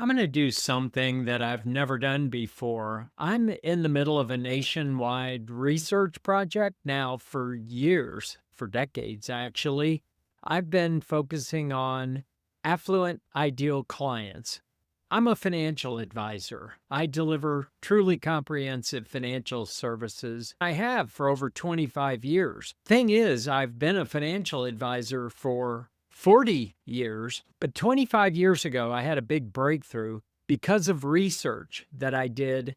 I'm going to do something that I've never done before. I'm in the middle of a nationwide research project now for years, for decades actually. I've been focusing on affluent ideal clients. I'm a financial advisor. I deliver truly comprehensive financial services. I have for over 25 years. Thing is, I've been a financial advisor for 40 years, but 25 years ago, I had a big breakthrough because of research that I did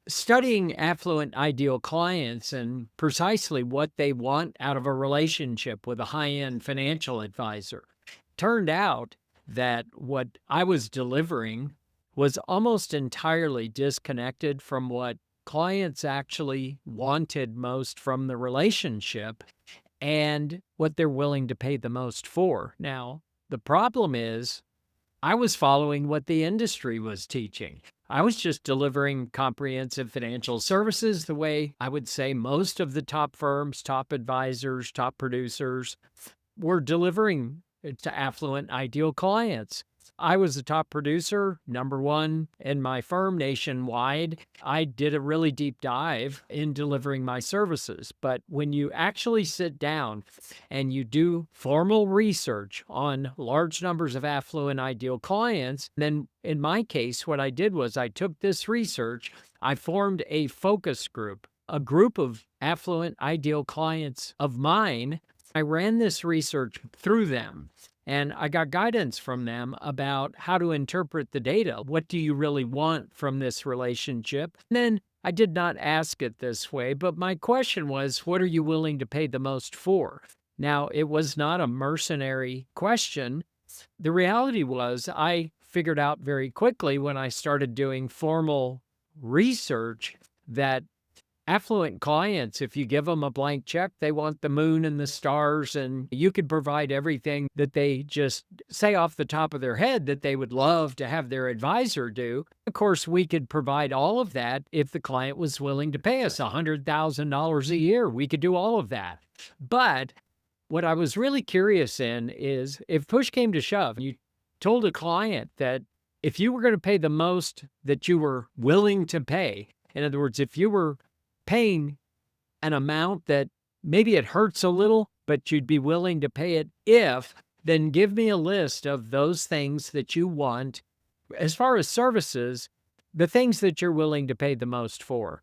studying affluent ideal clients and precisely what they want out of a relationship with a high end financial advisor. Turned out that what I was delivering was almost entirely disconnected from what clients actually wanted most from the relationship and what they're willing to pay the most for. Now, the problem is I was following what the industry was teaching. I was just delivering comprehensive financial services the way I would say most of the top firms, top advisors, top producers were delivering it to affluent ideal clients. I was a top producer, number one in my firm nationwide. I did a really deep dive in delivering my services. But when you actually sit down and you do formal research on large numbers of affluent ideal clients, then in my case, what I did was I took this research, I formed a focus group, a group of affluent ideal clients of mine. I ran this research through them and I got guidance from them about how to interpret the data. What do you really want from this relationship? And then I did not ask it this way, but my question was, what are you willing to pay the most for? Now, it was not a mercenary question. The reality was, I figured out very quickly when I started doing formal research that affluent clients, if you give them a blank check, they want the moon and the stars, and you could provide everything that they just say off the top of their head that they would love to have their advisor do. Of course, we could provide all of that if the client was willing to pay us $100,000 a year. We could do all of that. But what I was really curious in is if push came to shove, you told a client that if you were going to pay the most that you were willing to pay, in other words, if you were paying an amount that maybe it hurts a little, but you'd be willing to pay it if, then give me a list of those things that you want. As far as services, the things that you're willing to pay the most for.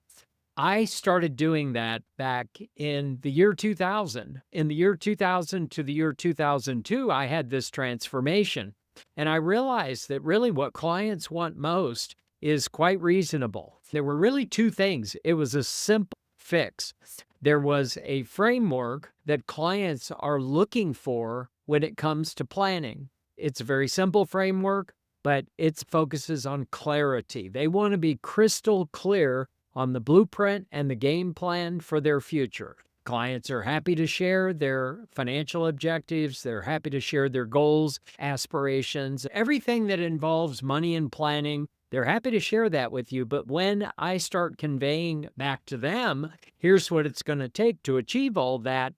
I started doing that back in the year 2000. In the year 2000 to the year 2002, I had this transformation. And I realized that really what clients want most is quite reasonable. There were really two things. It was a simple fix. There was a framework that clients are looking for when it comes to planning. It's a very simple framework, but it focuses on clarity. They want to be crystal clear on the blueprint and the game plan for their future. Clients are happy to share their financial objectives. They're happy to share their goals, aspirations, everything that involves money and planning. They're happy to share that with you. But when I start conveying back to them, here's what it's going to take to achieve all that,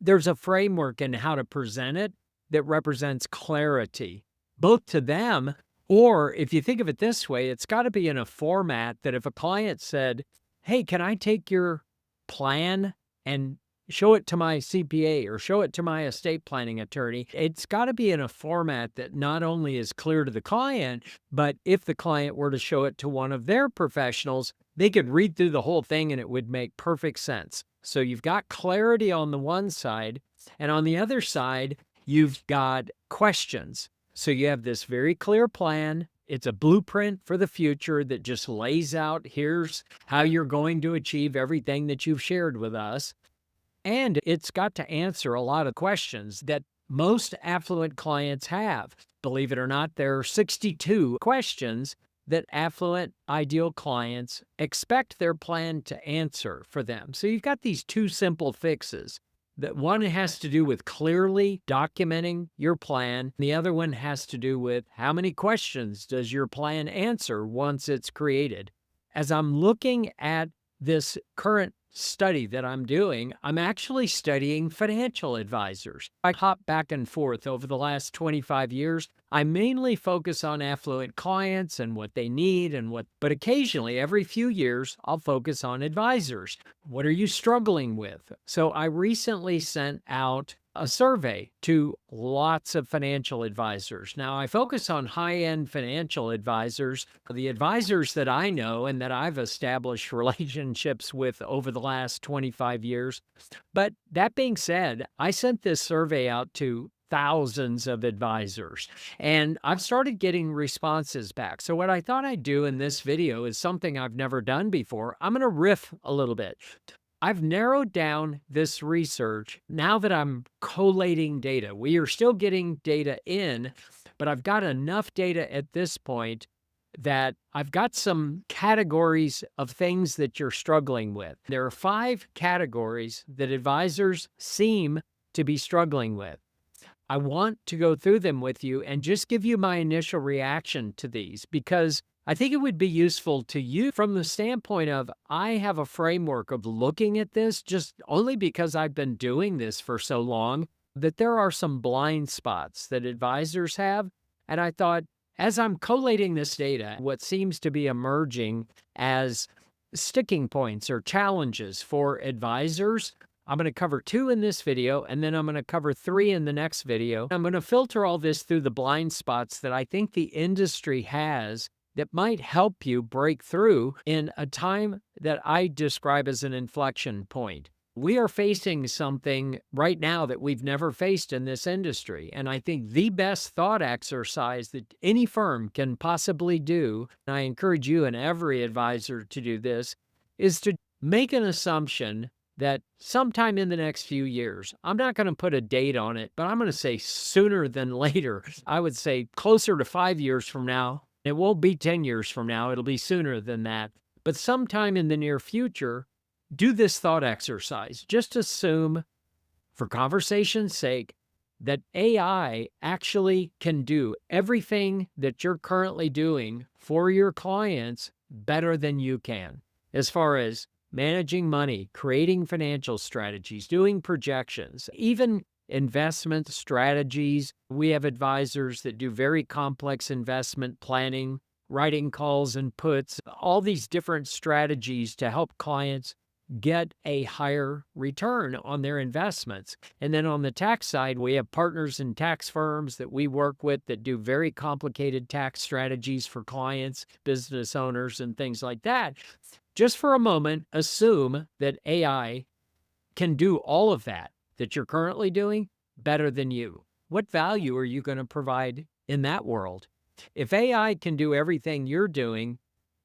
there's a framework in how to present it that represents clarity, both to them, or if you think of it this way, it's got to be in a format that if a client said, hey, can I take your plan and show it to my CPA or show it to my estate planning attorney, it's got to be in a format that not only is clear to the client, but if the client were to show it to one of their professionals, they could read through the whole thing and it would make perfect sense. So you've got clarity on the one side, and on the other side, you've got questions. So you have this very clear plan. It's a blueprint for the future that just lays out, here's how you're going to achieve everything that you've shared with us. And it's got to answer a lot of questions that most affluent clients have. Believe it or not, there are 62 questions that affluent ideal clients expect their plan to answer for them. So you've got these two simple fixes. That one has to do with clearly documenting your plan. The other one has to do with how many questions does your plan answer once it's created. As I'm looking at this current study that I'm doing, I'm actually studying financial advisors. I hop back and forth over the last 25 years. I mainly focus on affluent clients and what they need but occasionally every few years, I'll focus on advisors. What are you struggling with? So I recently sent out a survey to lots of financial advisors. Now, I focus on high-end financial advisors, the advisors that I know and that I've established relationships with over the last 25 years. But that being said, I sent this survey out to thousands of advisors, and I've started getting responses back. So what I thought I'd do in this video is something I've never done before. I'm going to riff a little bit. I've narrowed down this research now that I'm collating data. We are still getting data in, but I've got enough data at this point that I've got some categories of things that you're struggling with. There are 5 categories that advisors seem to be struggling with. I want to go through them with you and just give you my initial reaction to these because I think it would be useful to you from the standpoint of I have a framework of looking at this just only because I've been doing this for so long that there are some blind spots that advisors have. And I thought, as I'm collating this data, what seems to be emerging as sticking points or challenges for advisors, I'm going to cover 2 in this video, and then I'm going to cover 3 in the next video. I'm going to filter all this through the blind spots that I think the industry has that might help you break through in a time that I describe as an inflection point. We are facing something right now that we've never faced in this industry. And I think the best thought exercise that any firm can possibly do, and I encourage you and every advisor to do this, is to make an assumption that sometime in the next few years, I'm not going to put a date on it, but I'm going to say sooner than later. I would say closer to 5 years from now. It won't be 10 years from now. It'll be sooner than that. But sometime in the near future, do this thought exercise. Just assume, for conversation's sake, that AI actually can do everything that you're currently doing for your clients better than you can, as far as managing money, creating financial strategies, doing projections, even investment strategies. We have advisors that do very complex investment planning, writing calls and puts, all these different strategies to help clients get a higher return on their investments. And then on the tax side, we have partners in tax firms that we work with that do very complicated tax strategies for clients, business owners, and things like that. Just for a moment, assume that AI can do all of that you're currently doing better than you. What value are you going to provide in that world? If AI can do everything you're doing,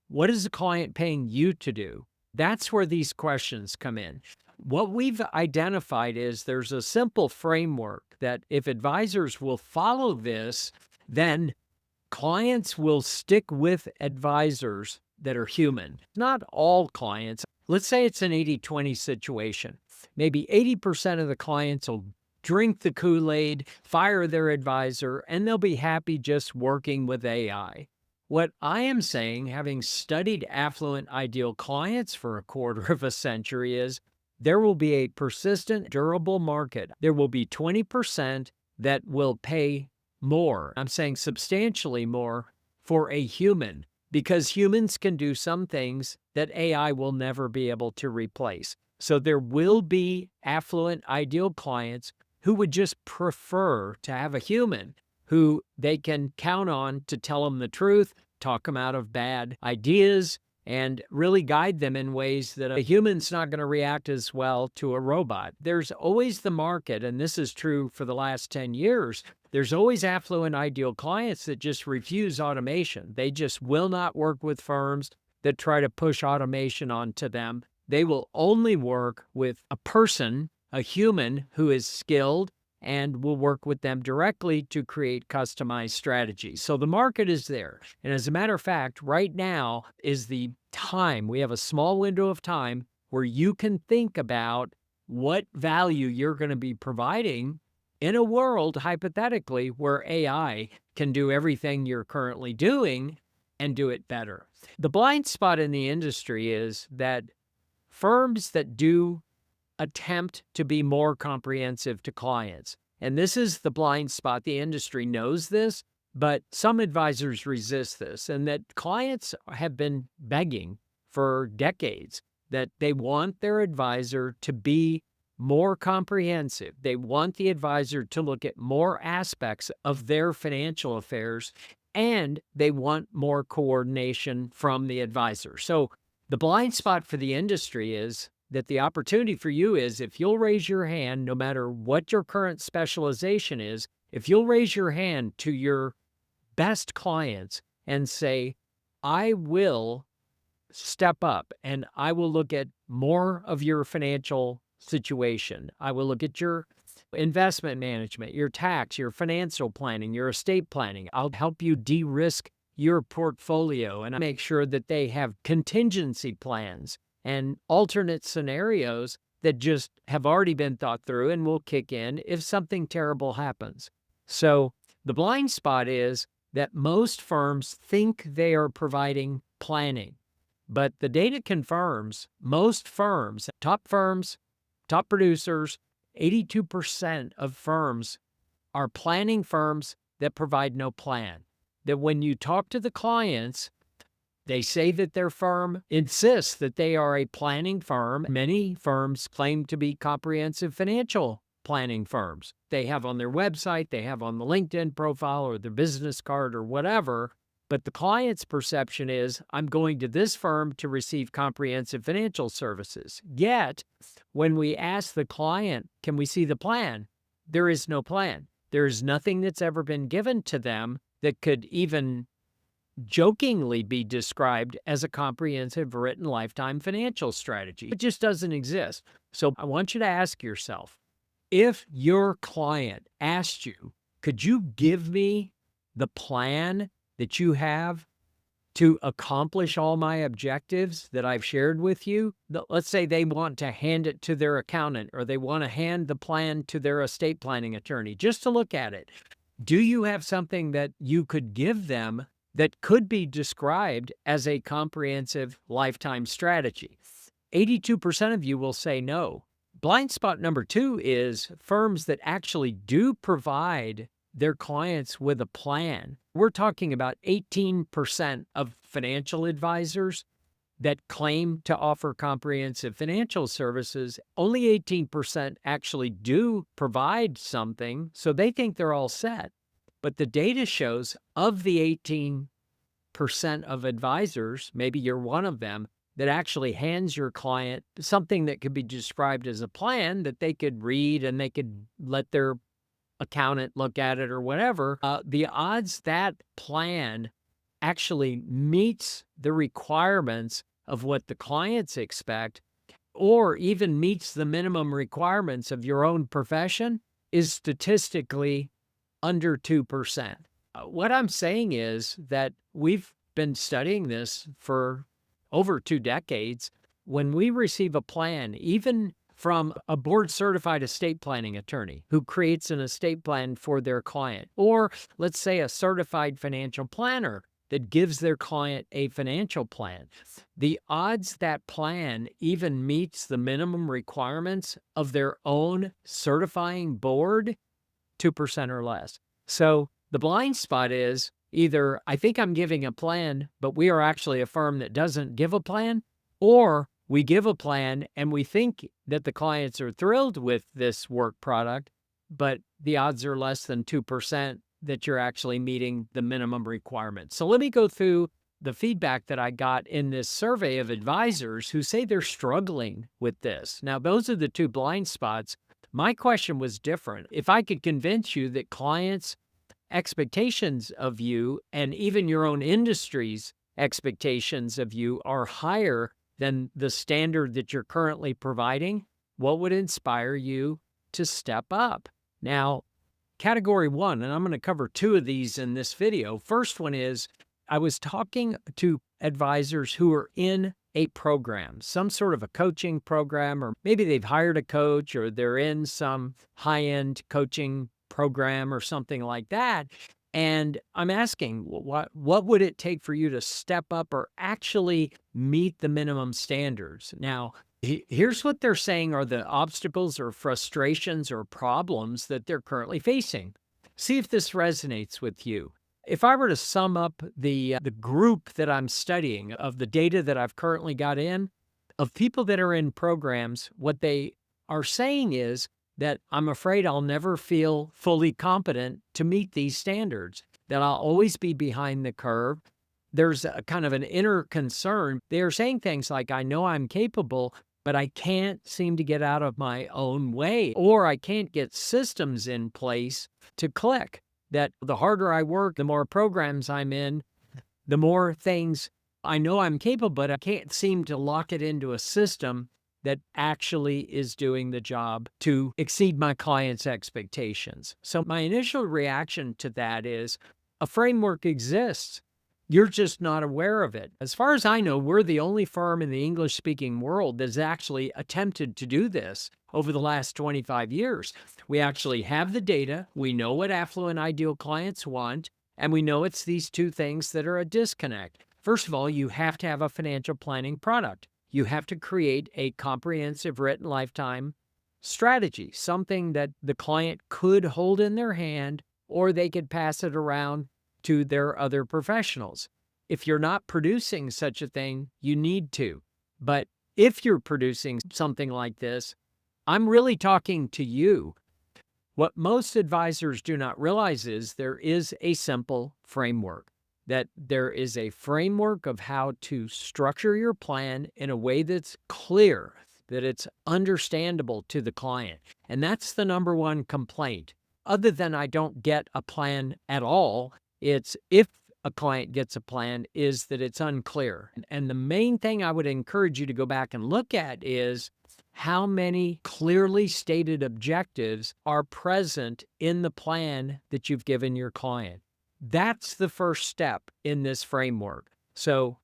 what is the client paying you to do? That's where these questions come in. What we've identified is there's a simple framework that if advisors will follow this, then clients will stick with advisors that are human. Not all clients. Let's say it's an 80-20 situation. Maybe 80% of the clients will drink the Kool-Aid, fire their advisor, and they'll be happy just working with AI. What I am saying, having studied affluent ideal clients for a quarter of a century, is there will be a persistent, durable market. There will be 20% that will pay more. I'm saying substantially more for a human, because humans can do some things that AI will never be able to replace. So there will be affluent ideal clients who would just prefer to have a human who they can count on to tell them the truth, talk them out of bad ideas, and really guide them in ways that a human's not going to react as well to a robot. There's always the market, and this is true for the last 10 years. There's always affluent ideal clients that just refuse automation. They just will not work with firms that try to push automation onto them. They will only work with a person, a human who is skilled, and will work with them directly to create customized strategies. So the market is there. And as a matter of fact, right now is the time, we have a small window of time where you can think about what value you're going to be providing in a world, hypothetically, where AI can do everything you're currently doing and do it better. The blind spot in the industry is that firms that do attempt to be more comprehensive to clients. And this is the blind spot. The industry knows this, but some advisors resist this, and that clients have been begging for decades that they want their advisor to be more comprehensive. They want the advisor to look at more aspects of their financial affairs, and they want more coordination from the advisor. So the blind spot for the industry is that the opportunity for you is, if you'll raise your hand, no matter what your current specialization is, if you'll raise your hand to your best clients and say, I will step up and I will look at more of your financial situation. I will look at your investment management, your tax, your financial planning, your estate planning. I'll help you de-risk your portfolio and make sure that they have contingency plans and alternate scenarios that just have already been thought through and will kick in if something terrible happens. So the blind spot is that most firms think they are providing planning, but the data confirms most firms, top producers, 82% of firms are planning firms that provide no plan. That when you talk to the clients, they say that their firm insists that they are a planning firm. Many firms claim to be comprehensive financial planning firms. They have on their website, they have on the LinkedIn profile or their business card or whatever. But the client's perception is, I'm going to this firm to receive comprehensive financial services. Yet, when we ask the client, can we see the plan? There is no plan. There is nothing that's ever been given to them that could even jokingly be described as a comprehensive written lifetime financial strategy. It just doesn't exist. So I want you to ask yourself, if your client asked you, could you give me the plan that you have to accomplish all my objectives that I've shared with you? Let's say they want to hand it to their accountant, or they want to hand the plan to their estate planning attorney just to look at it. Do you have something that you could give them that could be described as a comprehensive lifetime strategy? 82% of you will say no. Blind spot number 2 is firms that actually do provide their clients with a plan. We're talking about 18% of financial advisors that claim to offer comprehensive financial services. Only 18% actually do provide something, so they think they're all set. But the data shows, of the 18% of advisors, maybe you're one of them, that actually hands your client something that could be described as a plan that they could read and they could let their accountant look at it or whatever. The odds that plan actually meets the requirements of what the clients expect, or even meets the minimum requirements of your own profession, is statistically under 2%. What I'm saying is that we've been studying this for over 2 decades. When we receive a plan, even from a board-certified estate planning attorney who creates an estate plan for their client, or let's say a certified financial planner that gives their client a financial plan, the odds that plan even meets the minimum requirements of their own certifying board, 2% or less. So the blind spot is, either I think I'm giving a plan, but we are actually a firm that doesn't give a plan, or we give a plan and we think that the clients are thrilled with this work product, but the odds are less than 2% that you're actually meeting the minimum requirement. So let me go through the feedback that I got in this survey of advisors who say they're struggling with this. Now, those are the 2 blind spots. My question was different. If I could convince you that clients' expectations of you, and even your own industry's expectations of you, are higher than the standard that you're currently providing, what would inspire you to step up? Now, category 1, and I'm going to cover 2 of these in this video. First one is, I was talking to advisors who are in a program, some sort of a coaching program, or maybe they've hired a coach, or they're in some high-end coaching program or something like that. And I'm asking, what would it take for you to step up or actually meet the minimum standards? Now, Here's what they're saying are the obstacles or frustrations or problems that they're currently facing. See if this resonates with you. If I were to sum up the group that I'm studying of the data that I've currently got in, of people that are in programs, what they are saying is that I'm afraid I'll never feel fully competent to meet these standards, that I'll always be behind the curve. There's a kind of an inner concern. They are saying things like, I know I'm capable, but I can't seem to get out of my own way, or I can't get systems in place to click. That the harder I work, the more programs I'm in, the more things I know I'm capable, but I can't seem to lock it into a system that actually is doing the job to exceed my client's expectations. So my initial reaction to that is a framework exists. You're just not aware of it. As far as I know, we're the only firm in the English speaking world that's actually attempted to do this over the last 25 years. We actually have the data. We know what affluent ideal clients want, and we know it's these two things that are a disconnect. First of all, you have to have a financial planning product. You have to create a comprehensive written lifetime strategy, something that the client could hold in their hand or they could pass it around to their other professionals. If you're not producing such a thing, you need to. But if you're producing something like this, I'm really talking to you. What most advisors do not realize is there is a simple framework, that there is a framework of how to structure your plan in a way that's clear, that it's understandable to the client. And that's the number one complaint. Other than I don't get a plan at all, it's if a client gets a plan, is that it's unclear. And the main thing I would encourage you to go back and look at is how many clearly stated objectives are present in the plan that you've given your client. That's the first step in this framework. So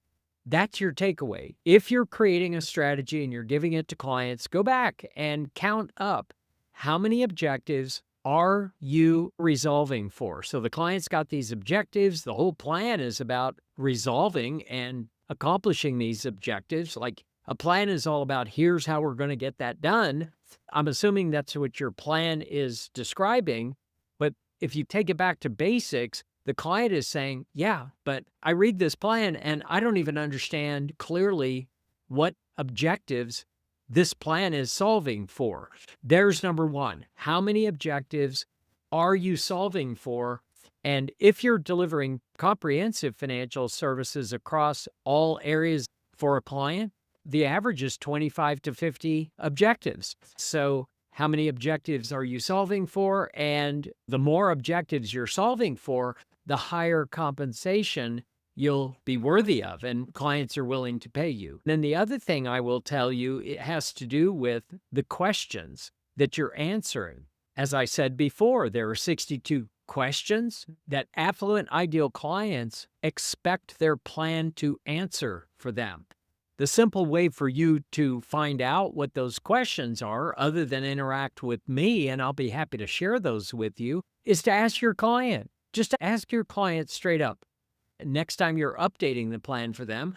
that's your takeaway. If you're creating a strategy and you're giving it to clients, go back and count up how many objectives are you resolving for? So the client's got these objectives. The whole plan is about resolving and accomplishing these objectives. Like a plan is all about here's how we're going to get that done. I'm assuming that's what your plan is describing. But if you take it back to basics, the client is saying, yeah, but I read this plan and I don't even understand clearly what objectives this plan is solving for. There's number one. How many objectives are you solving for? And if you're delivering comprehensive financial services across all areas for a client, the average is 25 to 50 objectives. So how many objectives are you solving for? And the more objectives you're solving for, the higher compensation you'll be worthy of and clients are willing to pay you. Then the other thing I will tell you, it has to do with the questions that you're answering. As I said before, there are 62 questions that affluent ideal clients expect their plan to answer for them. The simple way for you to find out what those questions are, other than interact with me, and I'll be happy to share those with you, is to ask your client. Just ask your client straight up. Next time you're updating the plan for them,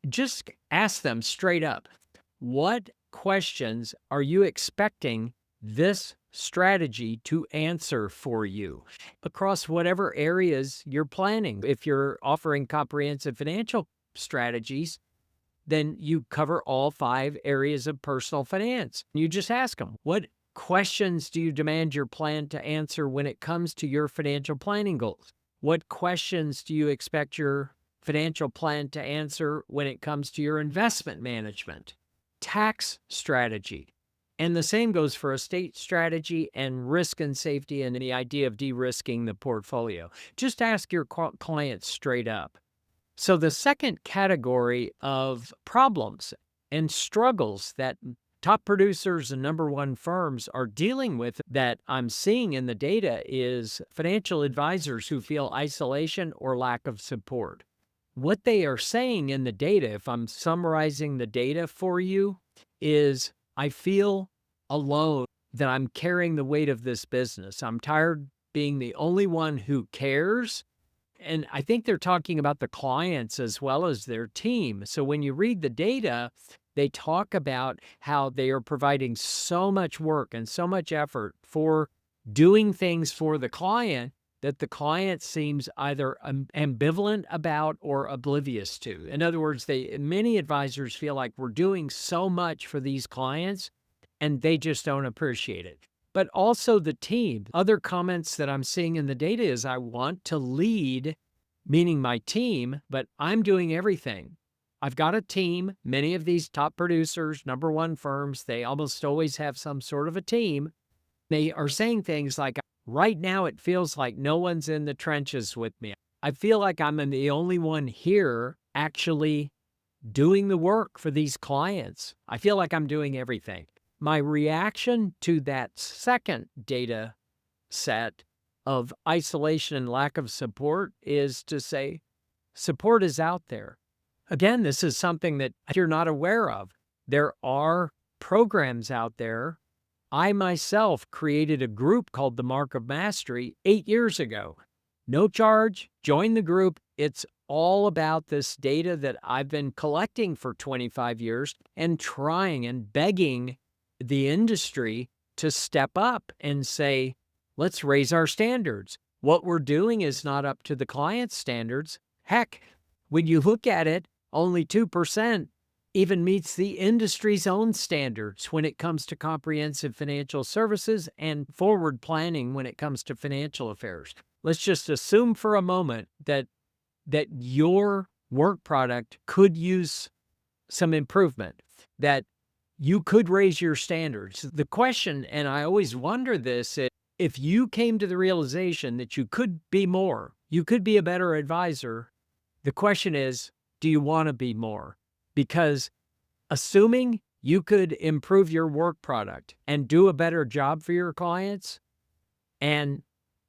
just ask them straight up, what questions are you expecting this strategy to answer for you across whatever areas you're planning? If you're offering comprehensive financial strategies, then you cover all 5 areas of personal finance. You just ask them, what questions do you demand your plan to answer when it comes to your financial planning goals? What questions do you expect your financial plan to answer when it comes to your investment management, tax strategy? And the same goes for estate strategy and risk and safety and the idea of de-risking the portfolio. Just ask your clients straight up. So the second category of problems and struggles that top producers and number one firms are dealing with that I'm seeing in the data is financial advisors who feel isolation or lack of support. What they are saying in the data, if I'm summarizing the data for you, is I feel alone, that I'm carrying the weight of this business. I'm tired being the only one who cares. And I think they're talking about the clients as well as their team. So when you read the data, They talk about how they are providing so much work and so much effort for doing things for the client that the client seems either ambivalent about or oblivious to. In other words, many advisors feel like we're doing so much for these clients and they just don't appreciate it. But also the team. Other comments that I'm seeing in the data is I want to lead, meaning my team, but I'm doing everything. I've got a team. Many of these top producers, number one firms, they almost always have some sort of a team. They are saying things like, right now it feels like no one's in the trenches with me. I feel like I'm the only one here actually doing the work for these clients. I feel like I'm doing everything. My reaction to that second data set of isolation and lack of support is to say, support is out there. Again, this is something that you're not aware of. There are programs out there. I myself created a group called the Mark of Mastery 8 years ago. No charge, join the group. It's all about this data that I've been collecting for 25 years and trying and begging the industry to step up and say, let's raise our standards. What we're doing is not up to the client's standards. Heck, when you look at it, only 2% even meets the industry's own standards when it comes to comprehensive financial services and forward planning when it comes to financial affairs. Let's just assume for a moment that your work product could use some improvement, that you could raise your standards. The question, and I always wonder this, is if you came to the realization that you could be more, you could be a better advisor, the question is, do you want to be more? Because assuming you could improve your work product and do a better job for your clients, and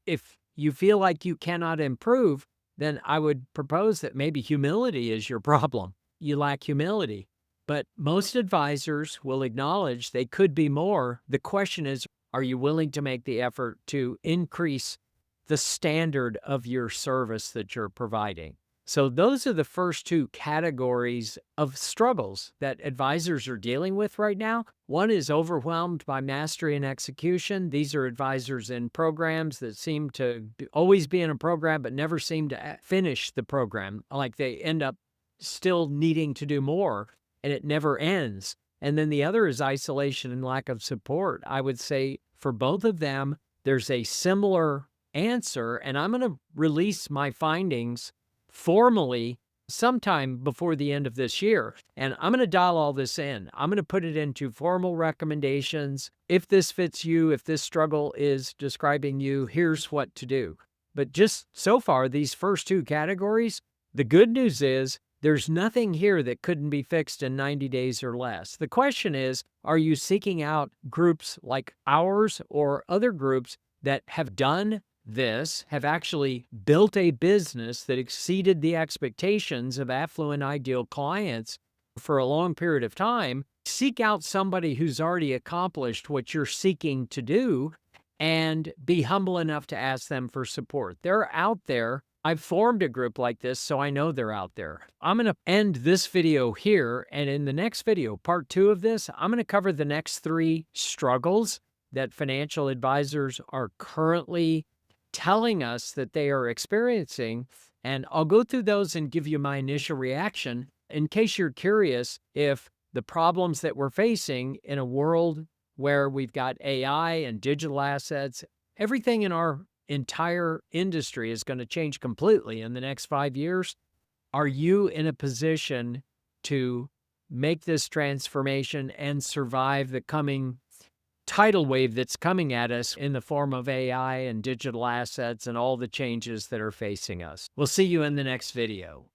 if you feel like you cannot improve, then I would propose that maybe humility is your problem. You lack humility. But most advisors will acknowledge they could be more. The question is, are you willing to make the effort to increase the standard of your service that you're providing? So those are the first two categories of struggles that advisors are dealing with right now. One is overwhelmed by mastery and execution. These are advisors in programs that seem to always be in a program but never seem to finish the program. Like they end up still needing to do more and it never ends. And then the other is isolation and lack of support. I would say for both of them, there's a similar answer, and I'm going to release my findings formally sometime before the end of this year. And I'm going to dial all this in. I'm going to put it into formal recommendations. If this fits you, if this struggle is describing you, here's what to do. But just so far, these first two categories, the good news is there's nothing here that couldn't be fixed in 90 days or less. The question is, are you seeking out groups like ours or other groups that have done this, have actually built a business that exceeded the expectations of affluent ideal clients for a long period of time? Seek out somebody who's already accomplished what you're seeking to do and be humble enough to ask them for support. They're out there. I've formed a group like this, so I know they're out there. I'm going to end this video here, and in the next video, part 2 of this, I'm going to cover the next 3 struggles that financial advisors are currently telling us that they are experiencing, and I'll go through those and give you my initial reaction in case you're curious if the problems that we're facing in a world where we've got AI and digital assets, everything in our entire industry is going to change completely in the next 5 years. Are you in a position to make this transformation and survive the coming tidal wave that's coming at us in the form of AI and digital assets and all the changes that are facing us? We'll see you in the next video.